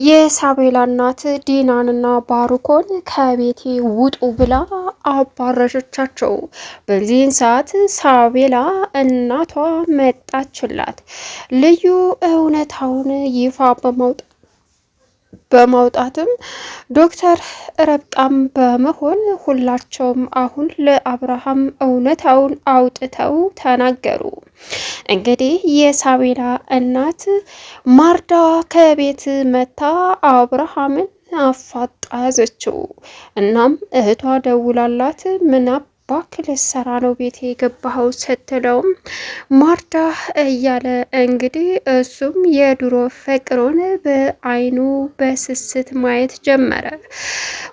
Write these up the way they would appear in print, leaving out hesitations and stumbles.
የሳቤላ እናት ዲናንና ባርኮን ከቤቴ ውጡ ብላ አባረሸቻቸው። በዚህን ሰዓት ሳቤላ እናቷ መጣችላት። ልዩ እውነታውን ይፋ በማውጣትም ዶክተር ረብቃም በመሆን ሁላቸውም አሁን ለአብርሃም እውነታውን አውጥተው ተናገሩ። እንግዲህ የሳቤላ እናት ማርዳ ከቤት መታ አብርሃምን አፋጣ ያዘችው። እናም እህቷ ደውላላት ምናባክ ልትሰራ ነው ቤት የገባኸው ስትለውም ማርዳ እያለ እንግዲህ እሱም የድሮ ፍቅሩን በአይኑ በስስት ማየት ጀመረ።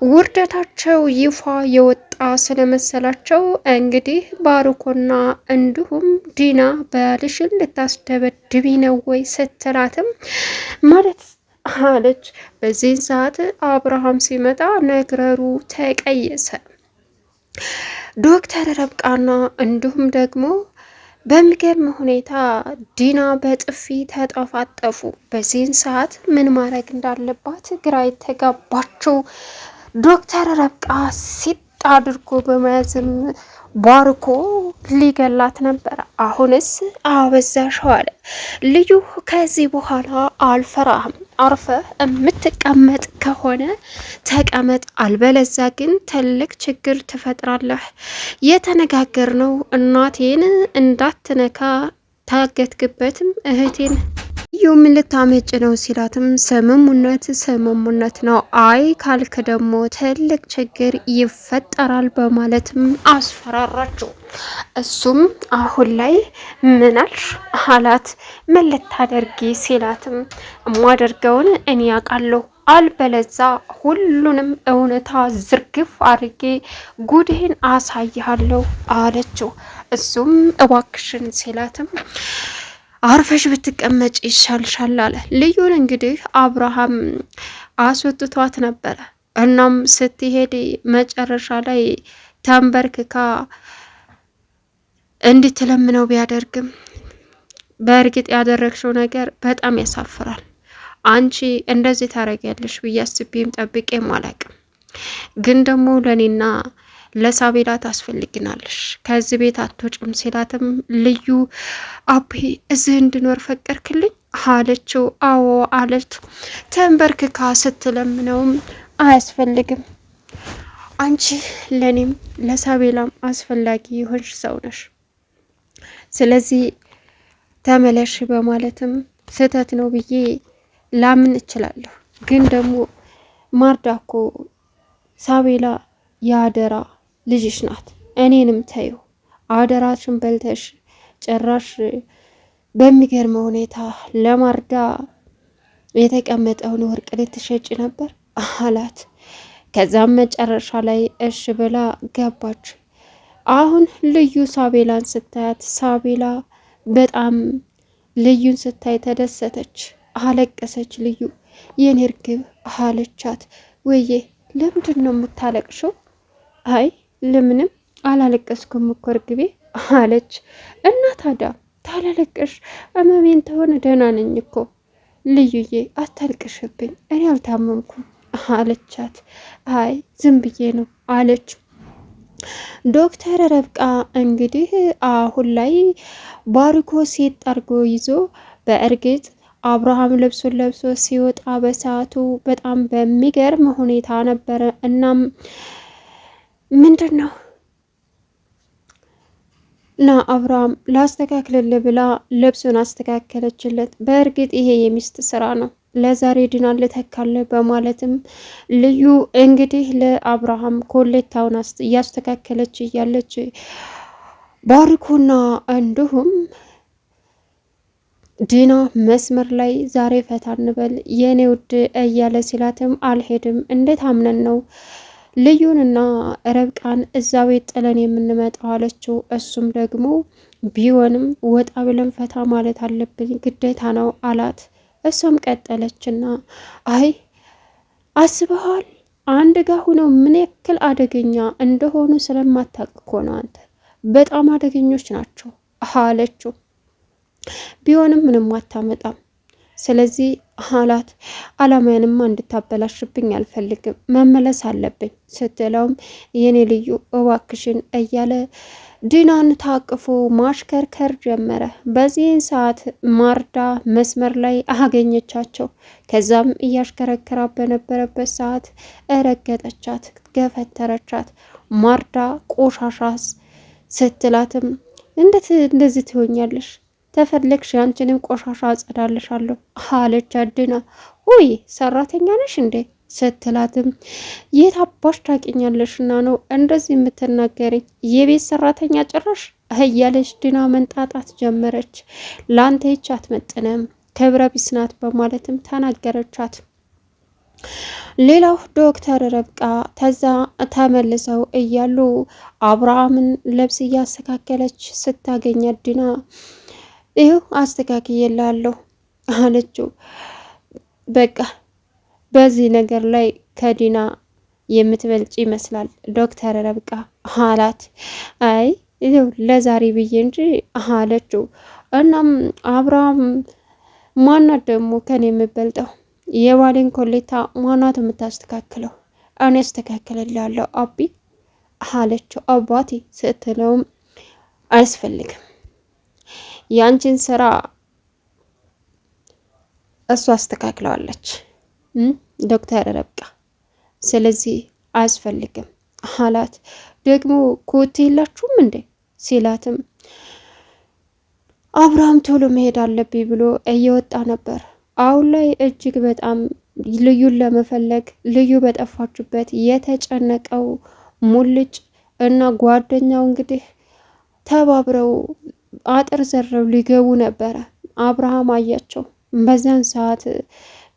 ውርደታቸው ይፋ የወጣ ስለመሰላቸው እንግዲህ ባርኮና እንዲሁም ዲና ባልሽን ልታስደበድቢ ነው ወይ ስትላትም ማለት አለች። በዚህን ሰዓት አብርሃም ሲመጣ ነገሩ ተቀየሰ። ዶክተር ረብቃና እንዲሁም ደግሞ በሚገርም ሁኔታ ዲና በጥፊ ተጠፋጠፉ። በዚህን ሰዓት ምን ማድረግ እንዳለባት ግራ የተጋባችው ዶክተር ረብቃ ሲጥ አድርጎ በመያዝም ባርኮ ሊገላት ነበረ። አሁንስ አበዛሽው አለ ልዩ። ከዚህ በኋላ አልፈራህም፣ አርፈ የምትቀመጥ ከሆነ ተቀመጥ፣ አልበለዛ ግን ትልቅ ችግር ትፈጥራለህ። የተነጋገርነው እናቴን እንዳትነካ ታገትክበትም እህቴን ምን ልታመጭ ነው ሲላትም ስምሙነት ነው፣ አይ ካልክ ደግሞ ትልቅ ችግር ይፈጠራል በማለትም አስፈራራቸው። እሱም አሁን ላይ ምናልሽ አላት። ምን ልታደርጊ ሲላትም እማደርገውን እኔ ያውቃለሁ፣ አልበለዛ ሁሉንም እውነታ ዝርግፍ አድርጌ ጉድህን አሳይሃለሁ አለችው። እሱም እባክሽን ሲላትም አርፈሽ ብትቀመጭ ይሻልሻል አለ። ልዩን እንግዲህ አብርሃም አስወጥቷት ነበረ። እናም ስትሄድ መጨረሻ ላይ ተንበርክካ እንድትለምነው ቢያደርግም በእርግጥ ያደረግሽው ነገር በጣም ያሳፍራል። አንቺ እንደዚህ ታረጊያለሽ ብዬ አስቤም ጠብቄም አላቅም። ግን ደግሞ ለእኔና ለሳቤላ ታስፈልግናለሽ፣ ከዚህ ቤት አትወጭም ሲላትም ልዩ አቤ እዚህ እንድኖር ፈቀድክልኝ አለችው። አዎ አለች። ተንበርክካ ስትለምነውም አያስፈልግም፣ አንቺ ለኔም ለሳቤላም አስፈላጊ የሆንሽ ሰው ነሽ፣ ስለዚህ ተመለሽ በማለትም ስህተት ነው ብዬ ላምን እችላለሁ። ግን ደግሞ ማርዳኮ ሳቤላ የአደራ ልጅሽ ናት፣ እኔንም ተዩ አደራችን በልተሽ ጭራሽ በሚገርም ሁኔታ ለማርዳ የተቀመጠውን ወርቅ ልትሸጭ ነበር አላት። ከዛም መጨረሻ ላይ እሽ ብላ ገባች። አሁን ልዩ ሳቤላን ስታያት ሳቤላ በጣም ልዩን ስታይ ተደሰተች፣ አለቀሰች። ልዩ የኔ እርግብ አለቻት። ወዬ ለምንድን ነው የምታለቅሽው? አይ ለምንም አላለቀስኩም እኮ እርግቤ አለች። እና ታዲያ ታላለቀሽ እመሜን ተሆነ ደህና ነኝ እኮ ልዩዬ አታልቅሽብኝ፣ እኔ አልታመምኩም አለቻት። አይ ዝም ብዬ ነው አለች። ዶክተር ረብቃ እንግዲህ አሁን ላይ ባርኮ ሴት አርጎ ይዞ በእርግጥ አብርሃም ልብሱን ለብሶ ሲወጣ በሰዓቱ በጣም በሚገርም ሁኔታ ነበረ። እናም ምንድን ነው ና አብርሃም ላስተካክልልህ ብላ ልብሱን አስተካከለችለት። በእርግጥ ይሄ የሚስት ስራ ነው፣ ለዛሬ ዲናን ልተካልህ በማለትም ልዩ እንግዲህ ለአብርሃም ኮሌታውን እያስተካከለች እያለች ባርኮና እንዲሁም ዲና መስመር ላይ ዛሬ ፈታ እንበል የኔ ውድ እያለ ሲላትም አልሄድም፣ እንዴት አምነን ነው ልዩንና ረብቃን እዛ ቤት ጥለን የምንመጣው አለችው። እሱም ደግሞ ቢሆንም ወጣ ብለን ፈታ ማለት አለብን ግዴታ ነው አላት። እሷም ቀጠለችና አይ አስበሃል አንድ ጋ ሆነው ምን ያክል አደገኛ እንደሆኑ ስለማታውቅ እኮ ነው አንተ፣ በጣም አደገኞች ናቸው አለችው። ቢሆንም ምንም አታመጣም፣ ስለዚህ አላት። አላማዬንማ እንድታበላሽብኝ አልፈልግም፣ መመለስ አለብኝ ስትለውም የኔ ልዩ እባክሽን እያለ ዲናን ታቅፎ ማሽከርከር ጀመረ። በዚህን ሰዓት ማርዳ መስመር ላይ አገኘቻቸው። ከዛም እያሽከረከራ በነበረበት ሰዓት እረገጠቻት፣ ገፈተረቻት። ማርዳ ቆሻሻስ ስትላትም እንደዚህ ትሆኛለሽ? ተፈለግሽ አንቺንም ቆሻሻ አጸዳልሻለሁ አለች ዲና። ውይ ሰራተኛ ነሽ እንዴ ስትላትም የት አባሽ ታውቂኛለሽና ነው እንደዚህ የምትናገረኝ? የቤት ሰራተኛ ጭራሽ እያለች ዲና መንጣጣት ጀመረች። ላንተ ይች አትመጥንም፣ ክብረ ቢስ ናት በማለትም ተናገረቻት። ሌላው ዶክተር ርብቃ ተዛ ተመልሰው እያሉ አብርሃምን ልብስ እያስተካከለች ስታገኛት ዲና ይኸው አስተካክዬልሃለሁ አለችው። በቃ በዚህ ነገር ላይ ከዲና የምትበልጭ ይመስላል ዶክተር ርብቃ አላት። አይ ይኸው ለዛሬ ብዬ እንጂ አለችው። እናም አብርሃም ማናት ደግሞ ከኔ የምበልጠው? የባሌን ኮሌታ ማናት የምታስተካክለው? እኔ አስተካክልልሃለሁ አቢ አለችው። አባቴ ስትለውም አያስፈልግም፣ ያንቺን ስራ እሷ አስተካክለዋለች ዶክተር ርብቃ፣ ስለዚህ አያስፈልግም አላት። ደግሞ ኮቴ የላችሁም እንዴ ሲላትም አብርሃም ቶሎ መሄድ አለብኝ ብሎ እየወጣ ነበር። አሁን ላይ እጅግ በጣም ልዩን ለመፈለግ ልዩ በጠፋችበት የተጨነቀው ሙልጭ እና ጓደኛው እንግዲህ ተባብረው አጥር ዘረው ሊገቡ ነበረ። አብርሃም አያቸው። በዚያን ሰዓት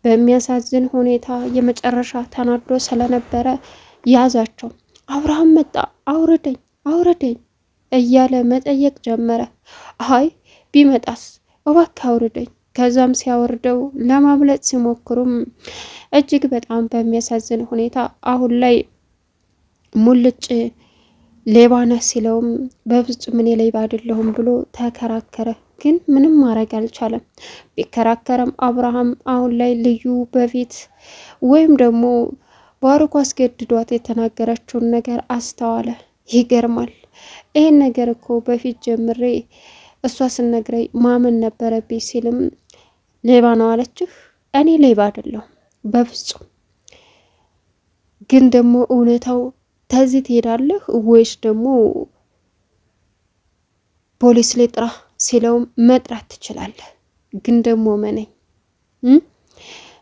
በሚያሳዝን ሁኔታ የመጨረሻ ተናዶ ስለነበረ ያዛቸው። አብርሃም መጣ፣ አውርደኝ አውርደኝ እያለ መጠየቅ ጀመረ። አይ ቢመጣስ እባክህ አውርደኝ። ከዛም ሲያወርደው ለማምለጥ ሲሞክሩም እጅግ በጣም በሚያሳዝን ሁኔታ አሁን ላይ ሙልጭ ሌባ ነህ ሲለውም በፍጹም እኔ ሌባ አይደለሁም ብሎ ተከራከረ። ግን ምንም ማድረግ አልቻለም። ቢከራከረም አብርሃም አሁን ላይ ልዩ በፊት ወይም ደግሞ ባርኮ አስገድዷት የተናገረችውን ነገር አስተዋለ። ይገርማል። ይህን ነገር እኮ በፊት ጀምሬ እሷ ስነግረኝ ማመን ነበረብኝ ሲልም ሌባ ነው አለችህ? እኔ ሌባ አይደለሁም በፍጹም። ግን ደግሞ እውነታው ተዚህ ትሄዳለህ ወይስ ደግሞ ፖሊስ ልጥራ ሲለውም መጥራት ትችላለህ፣ ግን ደግሞ መነኝ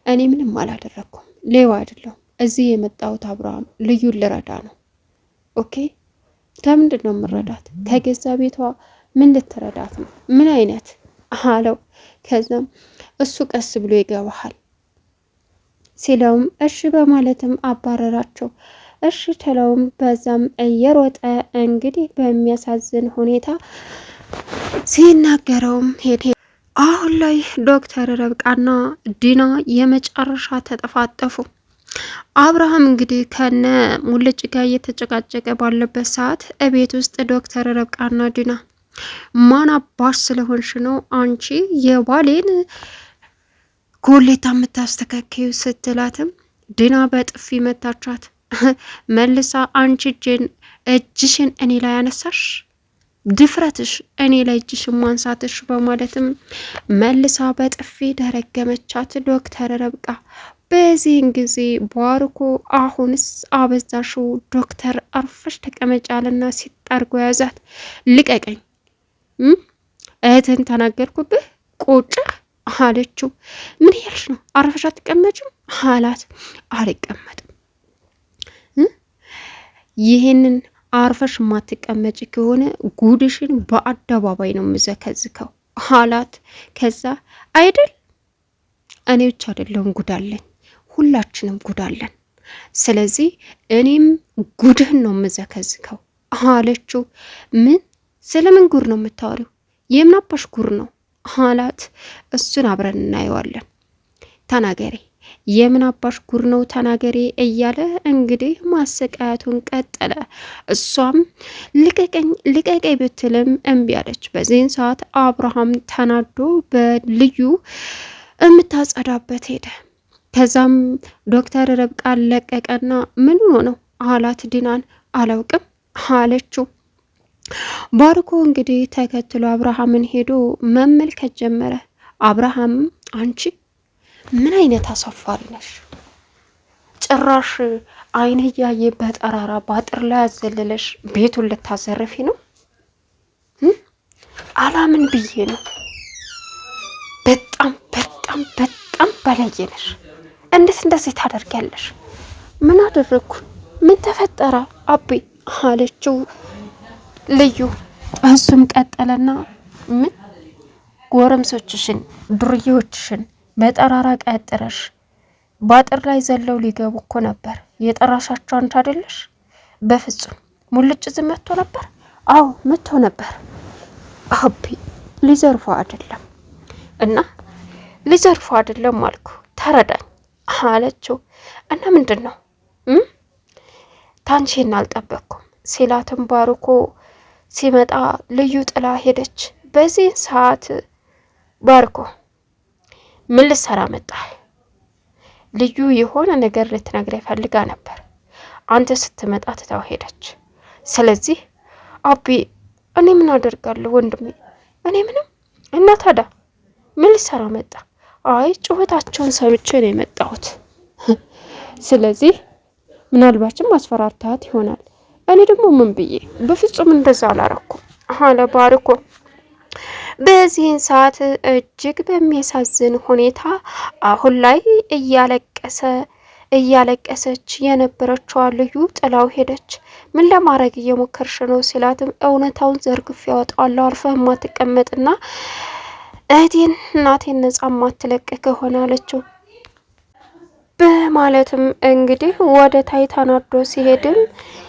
እኔ ምንም አላደረኩም፣ ሌባ አይደለሁም። እዚህ የመጣሁት አብርሃም ልዩን ልረዳ ነው። ኦኬ ከምንድን ነው የምረዳት? ከገዛ ቤቷ ምን ልትረዳት ነው? ምን አይነት አለው። ከዛም እሱ ቀስ ብሎ ይገባሃል ሲለውም እሺ በማለትም አባረራቸው። እሺ ተለውም በዛም እየሮጠ እንግዲህ በሚያሳዝን ሁኔታ ሲናገረውም ሄደ። አሁን ላይ ዶክተር ርብቃና ዲና የመጨረሻ ተጠፋጠፉ። አብርሃም እንግዲህ ከነ ሙልጭ ጋር እየተጨቃጨቀ ባለበት ሰዓት እቤት ውስጥ ዶክተር ርብቃና ዲና ማን አባሽ ስለሆንሽ ነው አንቺ የባሌን ኮሌታ የምታስተካከዩ ስትላትም ዲና በጥፊ መታቻት። መልሳ አንቺ እጅሽን እኔ ላይ ያነሳሽ ድፍረትሽ፣ እኔ ላይ እጅሽን ማንሳትሽ በማለትም መልሳ በጥፊ ደረገመቻት ዶክተር ርብቃ። በዚህን ጊዜ ባርኮ አሁንስ አበዛሽው ዶክተር አርፈሽ ተቀመጫልና ሲጣርጎ ያዛት። ልቀቀኝ፣ እህትን ተናገርኩብህ ቁጭህ አለችው። ምን ያልሽ ነው? አርፈሽ አትቀመጭም አላት። አልቀመጥም፣ ይህንን አርፈሽ ማትቀመጭ ከሆነ ጉድሽን በአደባባይ ነው የምዘከዝከው አላት። ከዛ አይደል እኔ ብቻ አይደለሁም ጉዳለኝ፣ ሁላችንም ጉዳለን፣ ስለዚህ እኔም ጉድህን ነው የምዘከዝከው አለችው። ምን ስለምን ጉር ነው የምታወሪው? የምናባሽ ጉር ነው አላት። እሱን አብረን እናየዋለን፣ ተናገሪ፣ የምን አባሽ ጉር ነው ተናገሪ እያለ እንግዲህ ማሰቃያቱን ቀጠለ። እሷም ልቀቀኝ ልቀቀኝ ብትልም እምቢ አለች። በዚህን ሰዓት አብርሃም ተናዶ በልዩ የምታጸዳበት ሄደ። ከዛም ዶክተር ርብቃን ለቀቀና ምን ሆኖ ነው አላት ዲናን። አላውቅም አለችው። ባርኮ እንግዲህ ተከትሎ አብርሃምን ሄዶ መመልከት ጀመረ። አብርሃም አንቺ ምን አይነት አሳፋሪ ነሽ? ጭራሽ አይን እያየ በጠራራ ባጥር ላይ አዘለለሽ ቤቱን ልታዘርፊ ነው? አላምን ብዬ ነው። በጣም በጣም በጣም ባለየ ነሽ። እንዴት እንደዚህ ታደርጊያለሽ? ምን አደረግኩ? ምን ተፈጠረ አቤ አለችው ልዩ። እሱም ቀጠለና ምን ጎረምሶችሽን ዱርዬዎችሽን በጠራራ ቀጥረሽ ባጥር ላይ ዘለው ሊገቡ እኮ ነበር የጠራሻቸው አንቺ አይደለሽ? በፍጹም ሙልጭ ዝም መጥቶ ነበር። አዎ መጥቶ ነበር አቤ ሊዘርፉ አይደለም እና ሊዘርፉ አይደለም አልኩ ተረዳኝ አለችው። እና ምንድን ነው ታንቺን አልጠበቅኩም ሲላትም ባርኮ ሲመጣ ልዩ ጥላ ሄደች። በዚህ ሰዓት ባርኮ ምን ልትሰራ መጣህ? ልዩ የሆነ ነገር ልትነግረኝ ፈልጋ ነበር። አንተ ስትመጣ ትታው ሄደች። ስለዚህ አቢ እኔ ምን አደርጋለሁ ወንድሜ? እኔ ምንም። እና ታዲያ ምን ልትሰራ መጣ? አይ ጩኸታቸውን ሰምቼ ነው የመጣሁት። ስለዚህ ምናልባችም አስፈራርታት ይሆናል። እኔ ደግሞ ምን ብዬ? በፍጹም እንደዛ አላረኩም አለ ባርኮ። በዚህን ሰዓት እጅግ በሚያሳዝን ሁኔታ አሁን ላይ እያለቀሰች የነበረችዋ ልዩ ጥላው ሄደች። ምን ለማድረግ እየሞከርሽ ነው ሲላትም እውነታውን ዘርግፍ ያወጣዋለሁ አልፈህ ማትቀመጥና እህቴን እናቴን ነጻ ማትለቅ ከሆነ አለችው። በማለትም እንግዲህ ወደ ታይታናዶ ሲሄድም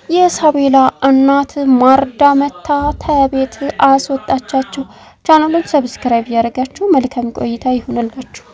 የሳቤላ እናት ማርዳ መታ ተቤት አስወጣቻቸው። ቻናሉን ሰብስክራይብ ያደረጋችሁ መልካም ቆይታ ይሁንላችሁ።